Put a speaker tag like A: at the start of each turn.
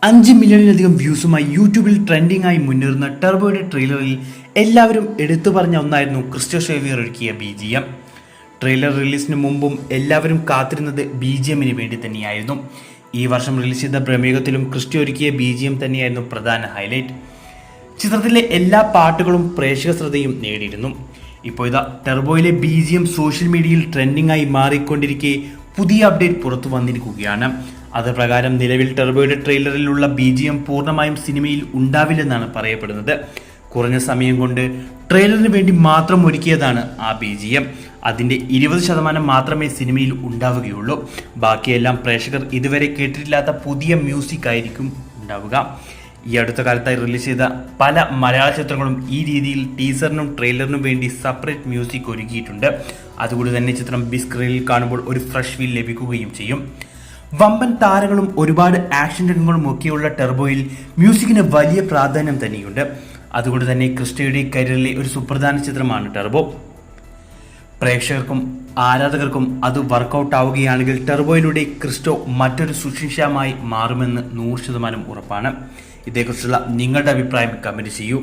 A: 5 മില്യണിലധികം വ്യൂസുമായി യൂട്യൂബിൽ ട്രെൻഡിംഗ് ആയി മുന്നേറുന്ന ടെർബോയുടെ ട്രെയിലറിൽ എല്ലാവരും എടുത്തു പറഞ്ഞ ഒന്നായിരുന്നു ക്രിസ്റ്റോ ഷേവിയർ ഒരുക്കിയ BGM. ട്രെയിലർ റിലീസിന് മുമ്പും എല്ലാവരും കാത്തിരുന്നത് BGMന് വേണ്ടി തന്നെയായിരുന്നു. ഈ വർഷം റിലീസ് ചെയ്ത പ്രമേഹത്തിലും ക്രിസ്റ്റോ ഒരുക്കിയ BGM തന്നെയായിരുന്നു പ്രധാന ഹൈലൈറ്റ്. ചിത്രത്തിലെ എല്ലാ പാട്ടുകളും പ്രേക്ഷക ശ്രദ്ധയും നേടിയിരുന്നു. ഇപ്പോൾ ഇതാ ടെർബോയിലെ BGM സോഷ്യൽ മീഡിയയിൽ ട്രെൻഡിംഗ് ആയി മാറിക്കൊണ്ടിരിക്കെ പുതിയ അപ്ഡേറ്റ് പുറത്തു വന്നിരിക്കുകയാണ്. അത് പ്രകാരം നിലവിൽ ടെർബോയുടെ ട്രെയിലറിലുള്ള BGM പൂർണ്ണമായും സിനിമയിൽ ഉണ്ടാവില്ലെന്നാണ് പറയപ്പെടുന്നത്. കുറഞ്ഞ സമയം കൊണ്ട് ട്രെയിലറിന് വേണ്ടി മാത്രം ഒരുക്കിയതാണ് ആ BGM. അതിൻ്റെ 20% മാത്രമേ സിനിമയിൽ ഉണ്ടാവുകയുള്ളൂ. ബാക്കിയെല്ലാം പ്രേക്ഷകർ ഇതുവരെ കേട്ടിട്ടില്ലാത്ത പുതിയ മ്യൂസിക് ആയിരിക്കും ഉണ്ടാവുക. ഈ അടുത്ത കാലത്തായി റിലീസ് ചെയ്ത പല മലയാള ചിത്രങ്ങളും ഈ രീതിയിൽ ടീസറിനും ട്രെയിലറിനും വേണ്ടി സെപ്പറേറ്റ് മ്യൂസിക് ഒരുക്കിയിട്ടുണ്ട്. അതുകൊണ്ട് തന്നെ ചിത്രം ബിഗ് സ്ക്രീനിൽ കാണുമ്പോൾ ഒരു ഫ്രഷ് ഫീൽ ലഭിക്കുകയും ചെയ്യും. വമ്പൻ താരങ്ങളും ഒരുപാട് ആക്ഷൻ രംഗങ്ങളും ഒക്കെയുള്ള ടെർബോയിൽ മ്യൂസിക്കിന് വലിയ പ്രാധാന്യം തന്നെയുണ്ട്. അതുകൊണ്ട് തന്നെ ക്രിസ്റ്റോയുടെ കരിയറിലെ ഒരു സുപ്രധാന ചിത്രമാണ് ടെർബോ. പ്രേക്ഷകർക്കും ആരാധകർക്കും അത് വർക്കൗട്ട് ആവുകയാണെങ്കിൽ ടെർബോയിലൂടെ ക്രിസ്റ്റോ മറ്റൊരു സുശിക്ഷമായി മാറുമെന്ന് 100% ഉറപ്പാണ്. ഇതേക്കുറിച്ചുള്ള നിങ്ങളുടെ അഭിപ്രായം കമന്റ് ചെയ്യൂ.